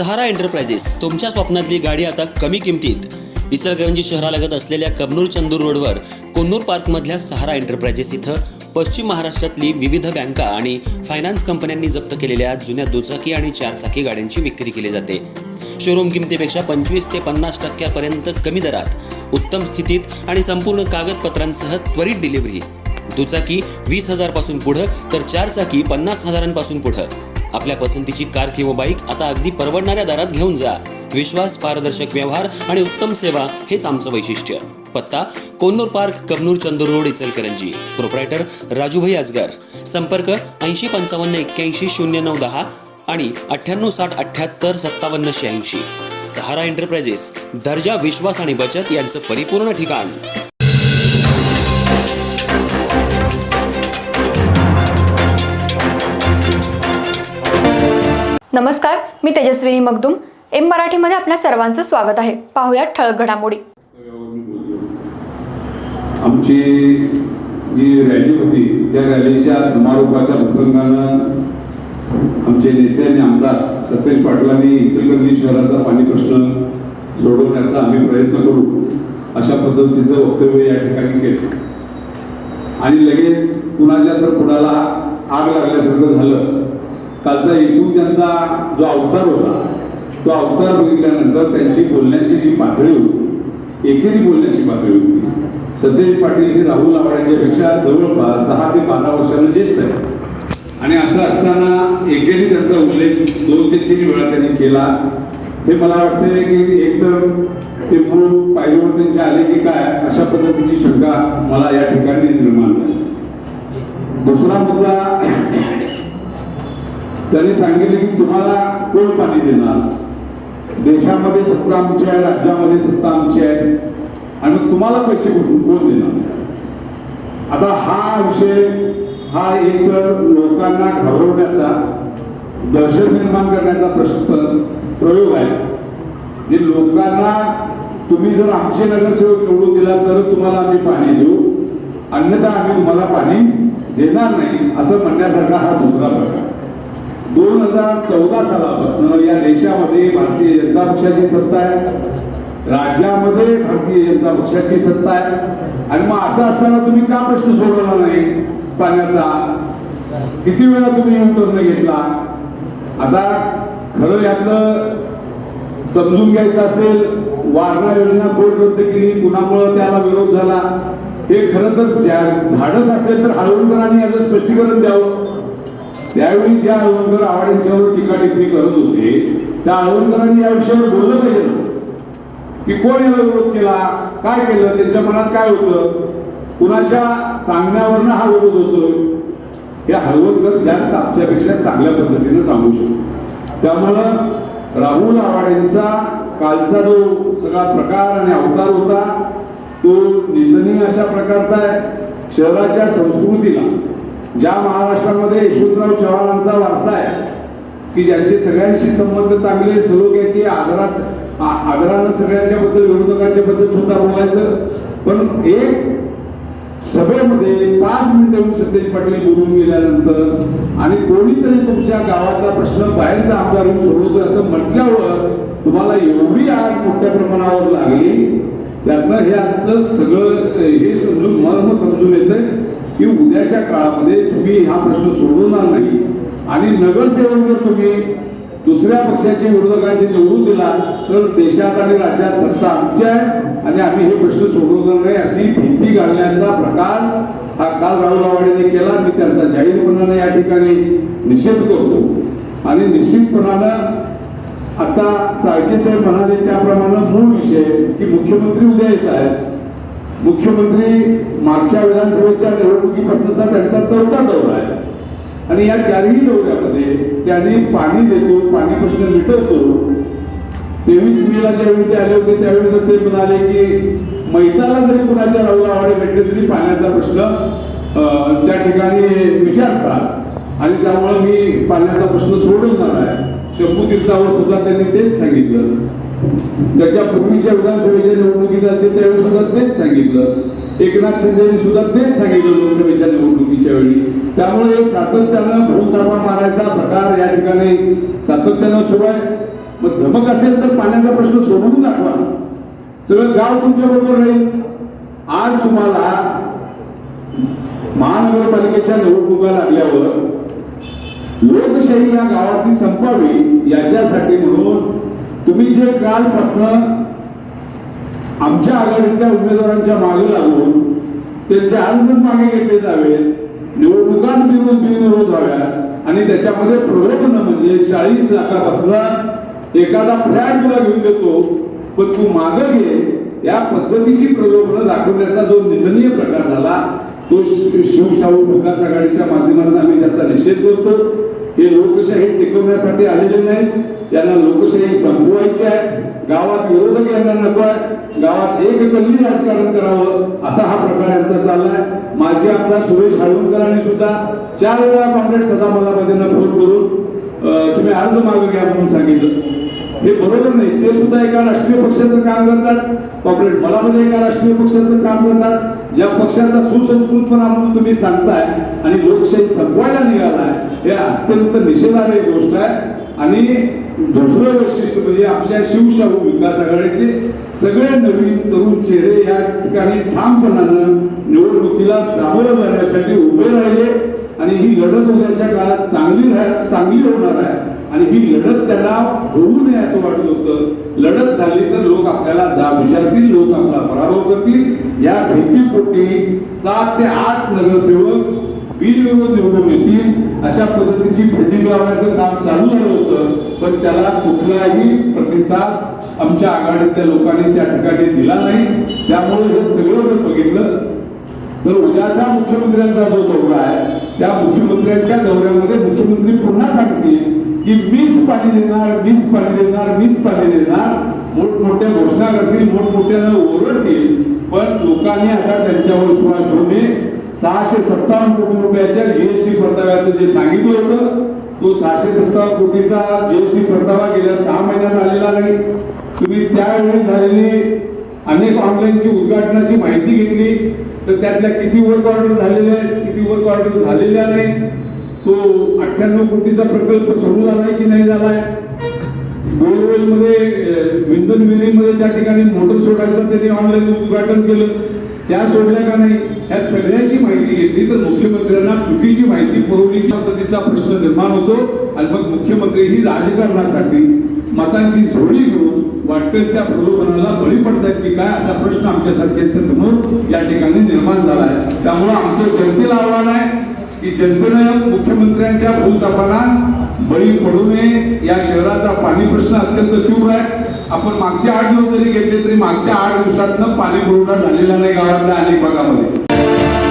सहारा enterprises तुमच्या स्वप्नातली गाडी आता कमी किमतीत. इचलकरंजी शहरालगत असलेल्या कबनूर चंदूर रोडवर कोन्नूर पार्कमधल्या सहारा एंटरप्राइजेस इथं पश्चिम महाराष्ट्रातली विविध बँका आणि फायनान्स कंपन्यांनी जप्त केलेल्या जुन्या दुचाकी आणि चारचाकी गाड्यांची विक्री केली जाते. शोरूम किमतीपेक्षा 25 ते 50% कमी दरात, उत्तम स्थितीत आणि संपूर्ण कागदपत्रांसह त्वरित डिलिव्हरी. दुचाकी 20,000 पासून पुढं तर चारचाकी 50,000 पुढं. आपल्या पसंतीची कार किंवा बाईक आता अगदी परवडणाऱ्या दरात घेऊन जा. विश्वास, पारदर्शक व्यवहार आणि उत्तम सेवा हेच आमचं वैशिष्ट्य. पत्ता Konnur park, Kabnur Chandur road, Ichalkaranji. Proprietor Rajubhai Ajgar. संपर्क 80 55 81 09 10 आणि 98 60 78 57 86. सहारा एंटरप्राइजेस, दर्जा, विश्वास आणि बचत यांचं परिपूर्ण ठिकाण. नमस्कार, मी तेजस्विनी मगदूम. एम मराठीमध्ये आपल्या सर्वांचं स्वागत आहे. पाहूयात ठळक घडामोडी. आमची जी रॅली होती त्या रॅलीच्या समारोपाच्या प्रसंगानं आमचे नेते आणि आमदार सतेज पाटलांनी इचलकरंजी शहराचा पाणी प्रश्न सोडवण्याचा आम्ही प्रयत्न करू अशा पद्धतीचं वक्तव्य या ठिकाणी केलं. आणि लगेच कुणाच्या तर पुढाला आग लागल्यासारखं झालं. कालचा एकूण त्यांचा जो अवतार होता तो अवतार बघितल्यानंतर त्यांची बोलण्याची जी पातळी होती, एकेरी बोलण्याची पातळी होती. सतेज पाटील हे राहुल आवाड्यांच्या पेक्षा जवळपास 10 ते 12 वर्षांना ज्येष्ठ आहे. आणि असं असताना एकेरी त्यांचा उल्लेख 2 ते 3 वेळा त्यांनी केला. हे मला वाटते की एकतर ते मूळ पायरीवर त्यांचे आले की काय अशा पद्धतीची शंका मला या ठिकाणी निर्माण झाली. दुसरा मुद्दा, त्यांनी सांगितले की तुम्हाला कोण पाणी देणार, देशामध्ये सत्ता आमची आहे, राज्यामध्ये सत्ता आमची आहे आणि तुम्हाला पैसे कोण देणार. आता हा विषय हा एक तर लोकांना घाबरवण्याचा, दहशत निर्माण करण्याचा प्रयोग आहे. जे लोकांना तुम्ही जर आमचे नगरसेवक निवडून दिला तरच तुम्हाला आम्ही पाणी देऊ, अन्यथा आम्ही तुम्हाला पाणी देणार नाही असं म्हणण्यासारखा हा दुसरा प्रकार. 2014 सालापासून या देशामध्ये भारतीय जनता पक्षाची सत्ता आहे, राज्यामध्ये भारतीय जनता पक्षाची सत्ता आहे. आणि मग असं असताना तुम्ही का प्रश्न सोडवला नाही पाण्याचा? किती वेळा तुम्ही युटर्न घेतला? आता खरं यातलं समजून घ्यायचं असेल, वारणा योजना कोण रद्द केली, कुणामुळे त्याला विरोध झाला, हे खरं तर धाडस असेल तर हळवणकरांनी याचं स्पष्टीकरण द्यावं. त्यावेळी ज्या हळवणकर आवाड्यांच्यावर टीका टिप्पणी करत होते त्या हळवणकरांनी या विषयावर बोललं पाहिजे की कोण याला विरोध केला, काय केलं, त्यांच्या मनात काय होतं, कुणाच्या सांगण्यावरनं हा विरोध होतोय. हे हळवणकर जास्त आमच्यापेक्षा चांगल्या पद्धतीने सांगू शकतो. त्यामुळं राहुल आवाड्यांचा कालचा जो सगळा प्रकार आणि अवतार होता तो निंदनीय अशा प्रकारचा आहे. शहराच्या संस्कृतीला, ज्या महाराष्ट्रामध्ये यशवंतराव चव्हाणांचा वारसा आहे की ज्यांचे सगळ्यांशी संबंध चांगले, सलोख्याचे, आदरानं सगळ्यांच्या बद्दल, विरोधकांच्या बद्दल सुद्धा बोलायचं, पण एक सभेमध्ये 5 मिनिटं येऊन सतेज पाटील बोलून गेल्यानंतर आणि कोणीतरी तुमच्या गावातला प्रश्न बाहेरचा आमदार येऊन सोडवतोय असं म्हटल्यावर तुम्हाला एवढी आग मोठ्या प्रमाणावर लागली. त्यातनं हे असतं सगळं हे समजून मर्म समजून येतं की उद्याच्या काळामध्ये तुम्ही हा प्रश्न सोडवणार नाही आणि नगरसेवक जर तुम्ही दुसऱ्या पक्षाचे, विरोधकांचे निवडून दिला तर देशात आणि राज्यात सत्ता आमची आहे आणि आम्ही हे प्रश्न सोडवणार नाही अशी भीती घालण्याचा प्रकार हा काल राहुल आवाडेने केला. मी त्यांचा जाहीरपणाने या ठिकाणी निषेध करतो. आणि निश्चितपणानं आता चाळके साहेब म्हणाले त्याप्रमाणे मूळ विषय की मुख्यमंत्री उद्या येत आहेत. मुख्यमंत्री मागच्या विधानसभेच्या निवडणुकीपासूनचा त्यांचा 4था दौरा आहे आणि या 4ही दौऱ्यामध्ये त्यांनी पाणी देतो, पाणी प्रश्न मिटवतो. 23 मेला ज्यावेळी ते आले होते त्यावेळी ते म्हणाले की मैताला जरी कुणाच्या राहुल आवाडे भेटले तरी पाण्याचा प्रश्न त्या ठिकाणी विचारतात आणि त्यामुळे मी पाण्याचा प्रश्न सोडवणार आहे. शंभू तीर्थावर सुद्धा त्यांनी तेच सांगितलं. त्याच्या पूर्वीच्या विधानसभेच्या निवडणुकीत आले त्यावेळी सुद्धा तेच सांगितलं. एकनाथ शिंदेनी सुद्धा तेच सांगितलं लोकसभेच्या निवडणुकीच्या वेळी. त्यामुळे सातत्यानं भूलथापा मारायचा प्रकार या ठिकाणी सातत्यानं सुरू आहे. मग धमक असेल तर पाण्याचा प्रश्न सोडवून दाखवा, सगळं गाव तुमच्या बरोबर राहील. आज तुम्हाला महानगरपालिकेच्या निवडणुका लागल्यावर लोकशाही या गावातली संपावी याच्यासाठी म्हणून तुम्ही जे कालपासून आमच्या आघाडीतल्या उमेदवारांच्या मागे लागून त्यांचे अर्जच मागे घेतले जावे, निवडणुकाच बिनविरोध व्हाव्या आणि त्याच्यामध्ये प्रलोभन म्हणजे 40 लाखापासून एखादा फ्लॅट तुला घेऊन देतो पण तू मागे घे, या पद्धतीची प्रलोभन दाखवण्याचा जो निंदनीय प्रकार झाला तो शिवशाहू विकास आघाडीच्या माध्यमातून आम्ही त्याचा निषेध करतो. हे लोकशाही टिकवण्यासाठी आलेले नाहीत, यांना लोकशाही संपवायची आहे. गावात विरोधक यांना नको आहे, गावात एककल्ली राजकारण करावं असा हा प्रकार यांचा चाललाय. माजी आमदार सुरेश हाळवणकरांनी सुद्धा 4 वेळा कॉम्रेड सदा मलापतींना फोन करून तुम्ही अर्ज मागे घ्या म्हणून सांगितलं. हे बरोबर नाही. ते सुद्धा एका राष्ट्रीय पक्षाचं काम करतात, कॉम्रेड मलापती एका राष्ट्रीय पक्षाचं काम करतात. ज्या पक्षाचा सुसंस्कृतपणा म्हणून तुम्ही सांगताय आणि लोकशाही संपवायला निघालाय हे अत्यंत निषेधार्ह गोष्ट आहे. आणि दुसरं वैशिष्ट्य म्हणजे आमच्या शिवशाहू विकास आघाडीचे सगळे नवीन तरुण चेहरे या ठिकाणी ठामपणानं निवडणुकीला सामोरं जाण्यासाठी उभे राहिले आणि ही लढत उद्याच्या काळात चांगली होणार आहे. आणि ही लढत त्यांना होऊ नये असं वाटत होतं. लढत झाली तर लोक आपल्याला विचारतील, लोक आपला पराभव करतील. या भीतीपोटी 7 ते 8 नगरसेवक बिनविरोध निवडून येतील अशा पद्धतीची फेडिंग लावण्याचं काम चालू झालं होतं, पण त्याला कुठलाही प्रतिसाद आमच्या आघाडीतल्या लोकांनी त्या ठिकाणी दिला नाही. त्यामुळे हे सगळं जर बघितलं तर उद्याचा मुख्यमंत्र्यांचा जो दौरा आहे त्या मुख्यमंत्र्यांच्या दौऱ्यामध्ये मुख्यमंत्री पुन्हा सांगतील की मीच पाणी देणार, मीच पाणी देणार, मीच पाणी देणार, मोठमोठ्या घोषणा करतील, मोठमोठ्यानं ओरडतील. पण लोकांनी आता त्यांच्यावर विश्वास ठेवणे 657 कोटी रुपयाच्या जीएसटी परताव्याचं जे सांगितलं होतं तो 657 कोटीचा जीएसटी परतावा गेल्या 6 महिन्यात आलेला नाही. तुम्ही त्यावेळी झालेली अनेक ऑनलाईनची उद्घाटनाची माहिती घेतली तर त्यातल्या किती वर्क ऑर्डर झालेल्या आहेत, किती वर्क ऑर्डर झालेल्या नाही. तो 98 कोटीचा प्रकल्प सुरू झालाय की नाही झालाय. बोरवेल मध्ये विंधन विहिरीमध्ये त्या ठिकाणी मोटर सोडायचं त्यांनी ऑनलाईन उद्घाटन केलं, त्या सोडल्या का नाही. ह्या सगळ्याची माहिती घेतली तर मुख्यमंत्र्यांना चुकीची माहिती पुरवली की पद्धतीचा प्रश्न निर्माण होतो आणि मग मुख्यमंत्री ही राजकारणासाठी मतांची झोडी घेऊन वाटतं त्या प्रलोभनाला बळी पडतात की काय असा प्रश्न आमच्यासारख्यांच्या समोर या ठिकाणी निर्माण झाला आहे. त्यामुळे आमचं जनतेला आव्हान आहे की जनतेनं मुख्यमंत्र्यांच्या भूलथापांना बळी पडू नये. या शहराचा पाणी प्रश्न अत्यंत तीव्र आहे. आपण मागचे 8 दिवस जरी घेतले तरी मागच्या 8 दिवसातनं पाणी पुरवठा झालेला नाही गावातल्या अनेक भागामध्ये.